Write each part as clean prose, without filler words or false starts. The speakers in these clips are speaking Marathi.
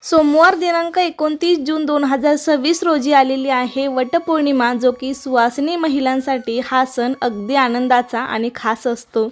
सोमवार दिनांक 29 जून 2026 रोजी आलेली आहे वटपौर्णिमा, जो की सुवासिनी महिलांसाठी हा सण अगदी आनंदाचा आणि खास असतो.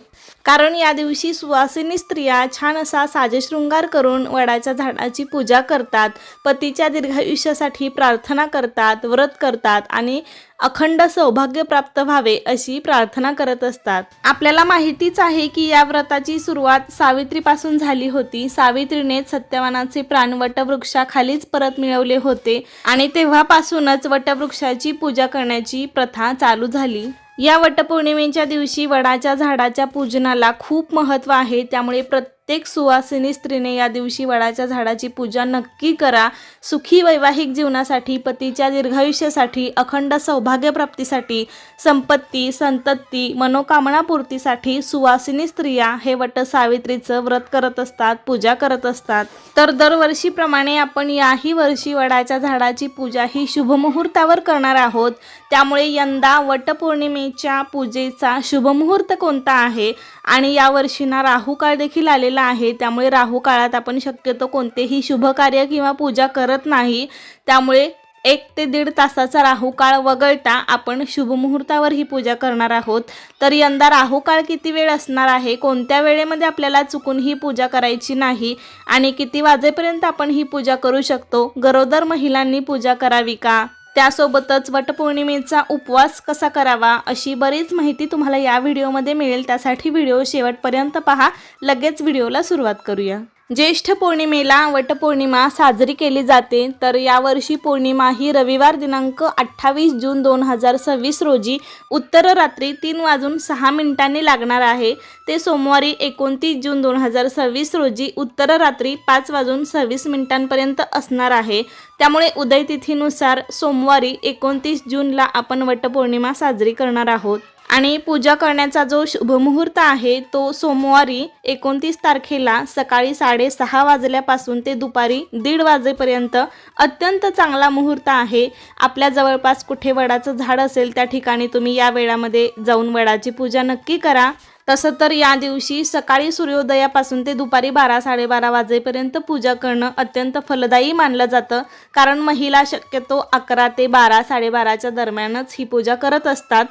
कारण या दिवशी सुवासिनी स्त्रिया छान असा साजेशृंगार करून वडाच्या झाडाची पूजा करतात, पतीच्या दीर्घायुष्यासाठी प्रार्थना करतात, व्रत करतात आणि अखंड सौभाग्य प्राप्त व्हावे अशी प्रार्थना करत असतात. आपल्याला माहितीच आहे की या व्रताची सुरुवात सावित्रीपासून झाली होती. सावित्रीने सत्यवानाचे प्राण वटवृक्षाखालीच परत मिळवले होते आणि तेव्हापासूनच वटवृक्षाची पूजा करण्याची प्रथा चालू झाली. या वटपौर्णिमेच्या दिवशी वडाच्या झाडाच्या पूजनाला खूप महत्त्व आहे. त्यामुळे प्रत्येक सुवासिनी स्त्रीने या दिवशी वडाच्या झाडाची पूजा नक्की करा. सुखी वैवाहिक जीवनासाठी, पतीच्या दीर्घायुष्यासाठी, अखंड सौभाग्य प्राप्तीसाठी, संपत्ती, संतती, मनोकामना पूर्तीसाठी सुवासिनी स्त्रिया हे वट सावित्रीचं व्रत करत असतात, पूजा करत असतात. तर दरवर्षीप्रमाणे आपण याही वर्षी वडाच्या झाडाची पूजा ही शुभमुहूर्तावर करणार आहोत. त्यामुळे यंदा वटपौर्णिमेच्या पूजेचा शुभमुहूर्त कोणता आहे आणि यावर्षी ना राहू काळ देखील आलेला आहे. त्यामुळे राहू काळात आपण शक्यतो कोणतेही शुभ कार्य किंवा पूजा करत नाही. त्यामुळे 1 ते 1.5 तासाचा राहू काळ वगळता आपण शुभमुहूर्तावर ही पूजा करणार आहोत. तर यंदा राहू काळ किती वेळ असणार आहे, कोणत्या वेळेमध्ये आपल्याला चुकून ही पूजा करायची नाही आणि किती वाजेपर्यंत आपण ही पूजा करू शकतो, गरोदर महिलांनी पूजा करावी का, त्यासोबतच वटपौर्णिमेचा उपवास कसा करावा, अशी बरीच माहिती तुम्हाला या व्हिडिओमध्ये मिळेल. त्यासाठी व्हिडिओ शेवटपर्यंत पहा. लगेच व्हिडिओला सुरुवात करूया. ज्येष्ठ पौर्णिमेला वटपौर्णिमा साजरी केली जाते. तर यावर्षी पौर्णिमा ही रविवार दिनांक 28 जून 2026 रोजी उत्तर रात्री 3:06 लागणार आहे. ते सोमवारी 29 जून 2026 रोजी उत्तर रात्री 5:26 पर्यंत असणार आहे. त्यामुळे उदय तिथीनुसार सोमवारी 29 जूनला आपण वटपौर्णिमा साजरी करणार आहोत. आणि पूजा करण्याचा जो शुभमुहूर्त आहे तो सोमवारी 29 तारखेला सकाळी 6:30 वाजल्यापासून ते दुपारी 1:30 वाजेपर्यंत अत्यंत चांगला मुहूर्त आहे. आपल्या जवळपास कुठे वडाचं झाड असेल त्या ठिकाणी तुम्ही या वेळामध्ये जाऊन वडाची पूजा नक्की करा. तसं तर या दिवशी सकाळी सूर्योदयापासून ते दुपारी 12-12:30 वाजेपर्यंत पूजा करणं अत्यंत फलदायी मानलं जातं. कारण महिला शक्यतो 11 ते 12-12:30च्या दरम्यानच ही पूजा करत असतात.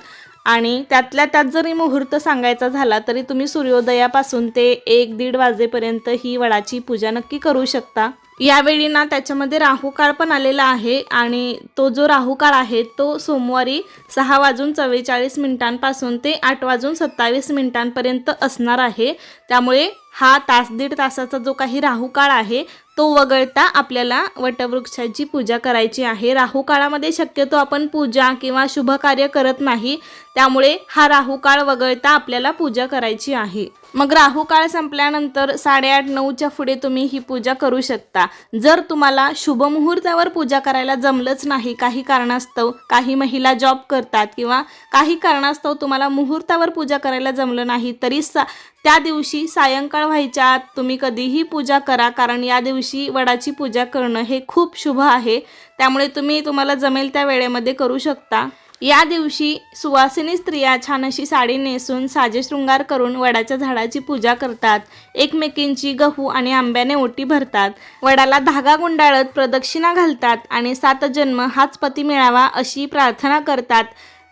आणि त्यातल्या त्यात जरी मुहूर्त सांगायचा झाला तरी तुम्ही सूर्योदयापासून ते 1-1:30 वाजेपर्यंत ही वडाची पूजा नक्की करू शकता. यावेळी ना त्याच्यामध्ये राहू काळ पण आलेला आहे आणि तो जो राहू काळ आहे तो सोमवारी 6:44 पासून ते 8:27 पर्यंत असणार आहे. त्यामुळे हा 1.5 तासाचा जो काही राहू काळ आहे तो वगळता आपल्याला वटवृक्षाची पूजा करायची आहे. राहू काळामध्ये शक्यतो आपण पूजा किंवा शुभ कार्य करत नाही. त्यामुळे हा राहू काळ वगळता आपल्याला पूजा करायची आहे. मग राहू काळ संपल्यानंतर 8:30-9च्या पुढे तुम्ही ही पूजा करू शकता. जर तुम्हाला शुभ मुहूर्तावर पूजा करायला जमलंच नाही, काही कारणास्तव, काही महिला जॉब करतात किंवा काही कारणास्तव तुम्हाला मुहूर्तावर पूजा करायला जमलं नाही, तरी त्या दिवशी सायंकाळ व्हायच्या आत तुम्ही कधीही पूजा करा. कारण या दिवशी वडाची पूजा करणं हे खूप शुभ आहे. त्यामुळे तुम्हाला जमेल त्या वेळेमध्ये करू शकता. या दिवशी सुवासिनी स्त्रिया छान अशी साडी नेसून साजेशृंगार करून वडाच्या झाडाची पूजा करतात. एकमेकींची गहू आणि आंब्याने ओटी भरतात. वडाला धागा गुंडाळत प्रदक्षिणा घालतात आणि 7 जन्म हाच पती मिळावा अशी प्रार्थना करतात.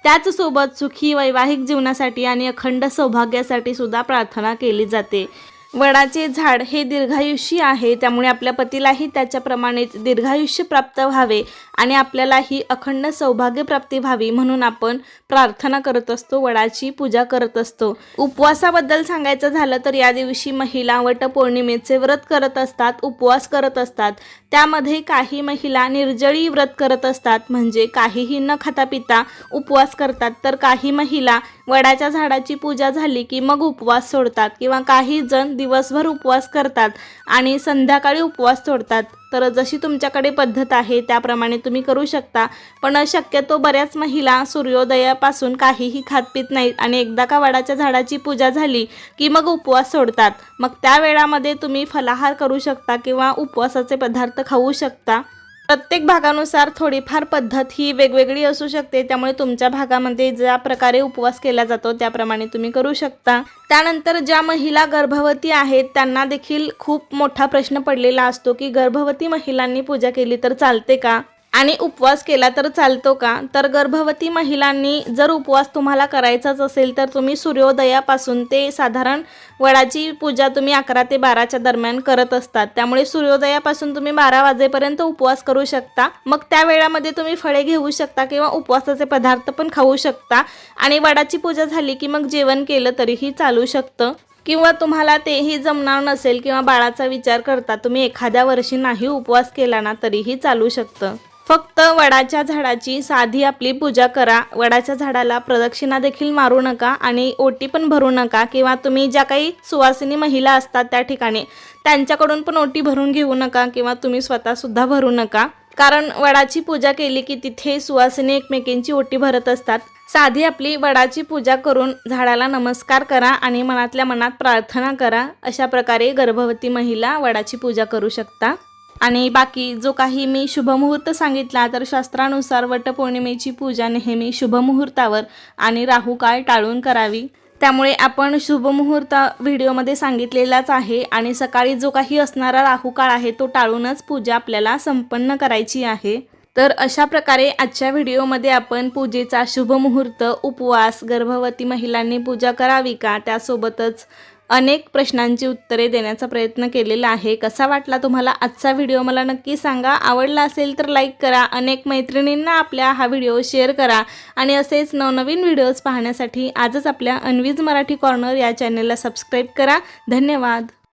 त्याचसोबत सुखी वैवाहिक जीवनासाठी आणि अखंड सौभाग्यासाठी सुद्धा प्रार्थना केली जाते. वडाचे झाड हे दीर्घायुष्य आहे. त्यामुळे आपल्या पतीलाही त्याच्याप्रमाणेच दीर्घायुष्य प्राप्त व्हावे आणि आपल्यालाही अखंड सौभाग्य प्राप्ती व्हावी म्हणून आपण प्रार्थना करत असतो, वडाची पूजा करत असतो. उपवासाबद्दल सांगायचं झालं तर या दिवशी महिला वटपौर्णिमेचे व्रत करत असतात, उपवास करत असतात. त्यामध्ये काही महिला निर्जळी व्रत करत असतात, म्हणजे काहीही न खाता पिता उपवास करतात. तर काही महिला वडाच्या झाडाची पूजा झाली की मग उपवास सोडतात किंवा काही जण दिवसभर उपवास करतात आणि संध्याकाळी उपवास सोडतात. तर जशी तुमच्याकडे पद्धत आहे त्याप्रमाणे तुम्ही करू शकता. पण शक्यतो बऱ्याच महिला सूर्योदयापासून काहीही खात पित नाहीत आणि एकदा का वडाच्या झाडाची पूजा झाली की मग उपवास सोडतात. मग त्या वेळामध्ये तुम्ही फलाहार करू शकता किंवा उपवासाचे पदार्थ खाऊ शकता. प्रत्येक भागानुसार थोडीफार पद्धत ही वेगवेगळी असू शकते, त्यामुळे तुमच्या भागामध्ये ज्या प्रकारे उपवास केला जातो त्याप्रमाणे तुम्ही करू शकता। त्यानंतर ज्या महिला गर्भवती आहेत त्यांना देखील खूप मोठा प्रश्न पडलेला असतो की गर्भवती महिलांनी पूजा केली तर चालते का आणि उपवास केला तर चालतो का। तर गर्भवती महिलांनी जर उपवास तुम्हाला करायचाच असेल तर तुम्ही सूर्योदयापासून ते साधारण वडाची पूजा तुम्ही 11 ते 12च्या दरम्यान करत असतात, त्यामुळे सूर्योदयापासून तुम्ही 12 वाजेपर्यंत उपवास करू शकता। मग त्या वेळामध्ये तुम्ही फळे घेऊ शकता किंवा उपवासाचे पदार्थ पण खाऊ शकता आणि वडाची पूजा झाली की मग जेवण केलं तरीही चालू शकतं। किंवा तुम्हाला तेही जमणार नसेल किंवा बाळाचा विचार करता तुम्ही एखाद्या वर्षी नाही उपवास केला ना तरीही चालू शकतं। फक्त वडाच्या झाडाची साधी आपली पूजा करा। वडाच्या झाडाला प्रदक्षिणा देखील मारू नका आणि ओटी पण भरू नका किंवा तुम्ही ज्या काही सुवासिनी महिला असतात त्या ठिकाणी त्यांच्याकडून पण ओटी भरून घेऊ नका किंवा तुम्ही स्वतःसुद्धा भरू नका, कारण वडाची पूजा केली की तिथे सुवासिनी एकमेकींची ओटी भरत असतात। साधी आपली वडाची पूजा करून झाडाला नमस्कार करा आणि मनातल्या मनात प्रार्थना करा। अशा प्रकारे गर्भवती महिला वडाची पूजा करू शकता। आणि बाकी जो काही मी शुभमुहूर्त सांगितला तर शास्त्रानुसार वटपौर्णिमेची पूजा नेहमी शुभमुहूर्तावर आणि राहुकाळ टाळून करावी, त्यामुळे आपण शुभमुहूर्त व्हिडिओमध्ये सांगितलेलाच आहे आणि सकाळी जो काही असणारा राहुकाळ आहे तो टाळूनच पूजा आपल्याला संपन्न करायची आहे। तर अशा प्रकारे आजच्या व्हिडिओमध्ये आपण पूजेचा शुभमुहूर्त, उपवास, गर्भवती महिलांनी पूजा करावी का, त्यासोबतच अनेक प्रश्नांची उत्तरे देण्याचा प्रयत्न केलेला आहे। कसा वाटला तुम्हाला आजचा व्हिडिओ मला नक्की सांगा। आवडला असेल तर लाईक करा, अनेक मैत्रिणींना आपल्या हा व्हिडिओ शेअर करा आणि असेच नवनवीन व्हिडिओज पाहण्यासाठी आजच आपल्या अन्वीज मराठी कॉर्नर या चॅनलला सबस्क्राईब करा। धन्यवाद।